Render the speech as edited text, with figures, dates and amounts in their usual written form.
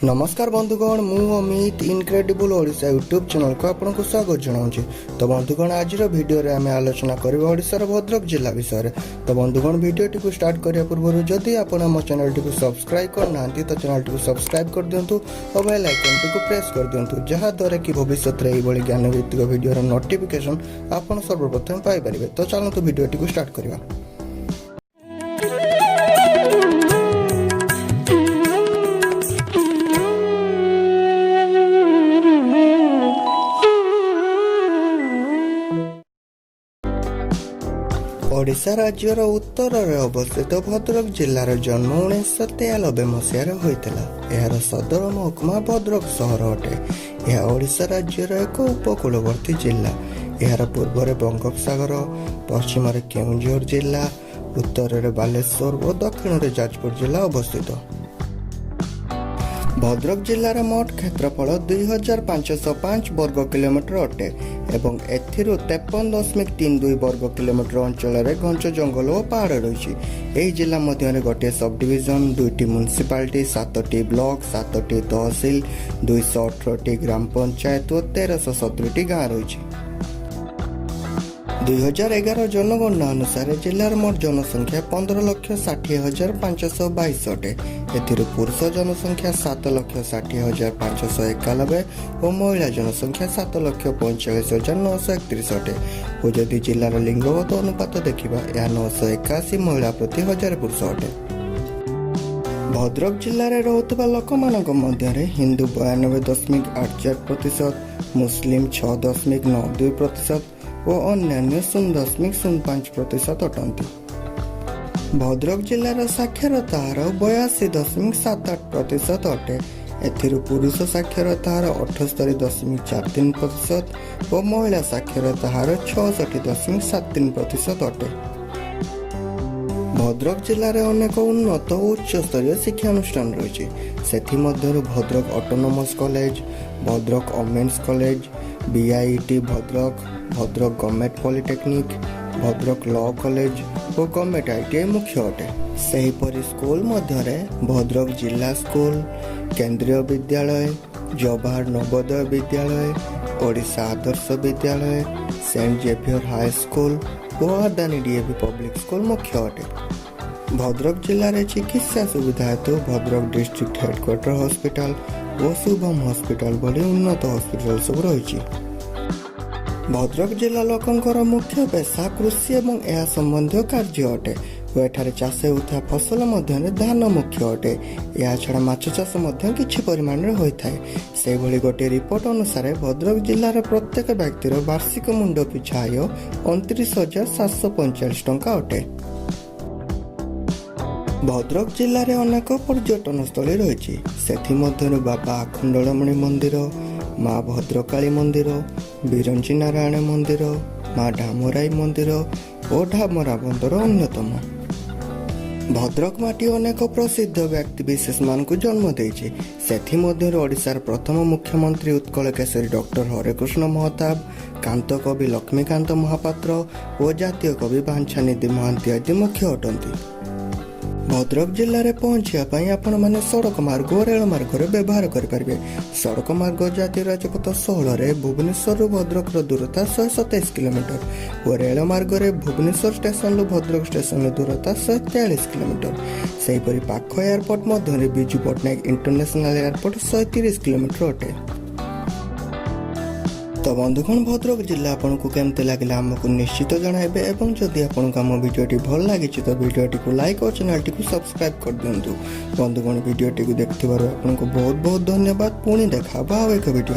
नमस्कार बंधुगण मु Amit incredible Odisha YouTube channel को आपको स्वागत जनाऊँ। तो बंधुगण आज वीडियो रे आम आलोचना करबा ओडिशार भद्रक जिला विषय में। तो बंधुगण वीडियो टी स्टार्ट करिया पूर्व जदि आपण आम चैनल टी सब्सक्राइब करना तो चैनल टी सब्सक्राइब कर दिंतु और बेल आइकन टी प्रेस कर दिंतु जहाद्वारा कि भविष्य में यह ज्ञान भित्तिक वीडियो नोटिफिकेशन आप सर्वप्रथम पाइपर। तो चलते वीडियो टी स्टार्ट करवा। ओडिशा राज्यर उत्तर में अवस्थित भद्रक जिलार जन्म 1993 मसीह होता। यार सदर महकुमा भद्रक सहर अटे। यह ओडिशा राज्यर एक उपकूलवर्ती जिला। यार पूर्व में बंगोपसागर, पश्चिम में केउंझर जिला, उत्तर में बालेश्वर और दक्षिण में जाजपुर जिला अवस्थित। भद्रक जिलार मोट क्षेत्रफल 2505 वर्ग किलोमीटर अटे एवं एथिरु 53.32 वर्ग किलोमीटर अंचल में घंच जंगल और पहाड़ रही। यह जिला मध्य गोटे सब डिविजन, 2टी म्युनिसिपालिटी, 7टी ब्लॉक, 7टी तहसिल, 218टी ग्राम पंचायत और 1317टी गाँव रही। 2011 जनगणना अनुसार जिलार मोट जनसंख्या 15,60,522 अटे। एथिरु पुरुष जनसंख्या 7,60,591 और महिला जनसंख्या 7,45,931 अटे। और जदि जिलार लिंगगत अनुपात देखा यह 981 महिला प्रति 1000 पुरुष अटे। भद्रक जिले में रोकवा लोक मध्य हिंदू 92.84%, मुस्लिम 6.92% और अन्य 0.05% अटंती। भद्रक जिलार साक्षरता हार 82.78% अटे। एथिरु पुरुष साक्षरता हार 78.43% और महिला साक्षरता हार 66.73% अटे। भद्रक जिले में अनेक उन्नत और उच्च स्तरीय शिक्षानुष्ठान रही। Bhadrak autonomous college, Bhadrak women's college, BIT Bhadrak, Bhadrak government polytechnic, Bhadrak law college और गवर्नमेंट आईटीआई मुख्य अटे। सेहीपरि स्कूल मध्य भद्रक जिला स्कूल, केंद्रीय विद्यालय, Jawahar Navodaya Vidyalaya, Odisha Adarsh Vidyalaya, Saint Xavier high school और अदानी डीएवी पब्लिक स्कूल मुख्य अटे। भद्रक जिले में चिकित्सा सुविधा हेतु भद्रक डिस्ट्रिक्ट हेडक्वार्टर हॉस्पिटल और शुभम हॉस्पिटल भली उन्नत हॉस्पिटल सब रही। भद्रक जिला लोकंकर मुख्य पेशा कृषि एवं यह संबंधी कार्य अटे। एठारे चाष होता फसल मध्य धान मुख्य अटे। या छड़ा माछ चाष किछि परिमाण में होता है। से भली गोटे रिपोर्ट अनुसार भद्रक जिलार प्रत्येक व्यक्तिर वार्षिक मुंड पिछा आय 29,745 टंका अटे। भद्रक जिले में अनेक पर्यटन स्थली रही। बाबा आखंडलमणि मंदिर, माँ भद्रकाली मंदिर, बिरंची नारायण मंदिर, माँ ढामराई मंदिर और ढामरा बंदर अन्यतम। भद्रक माटी अनेक प्रसिद्ध व्यक्ति विशेष मान को जन्म देछि। ओडिशार प्रथम मुख्यमंत्री उत्कल केशरी डॉक्टर हरेकृष्ण महताब, कांत कवि लक्ष्मीकांत महापात्र और जातीय कवि बांछानिधि महांती आदि मुख्य अटंती। भद्रक जिले में पहुंचापी आपण मैंने सड़क मार्ग और रेल मार्ग व्यवहार करेंगे। सड़क मार्ग जातीय राजपथ 16 में भुवनेश्वर भद्रक दूरता 127 किलोमीटर और रेल मार्ग में भुवनेश्वर स्टेशन भद्रक स्टेशन दूरता 143 किलोमीटर। सेहीपरि पाख एयरपोर्ट मध्य Biju Patnaik international airport 130 kilometre अटे। तो बंधुगण भद्रक जिला आपको केमती लगे आमको निश्चित जनइबे एवं जदि आपको आम भिडियोटी भल लगी तो भिडियोटी को लाइक और चैनल टी सब्सक्राइब कर दिंतु। बंधुगण भिडियोटी को देखिबार आपको बहुत बहुत धन्यवाद। पुणी देखा एक भिडियो।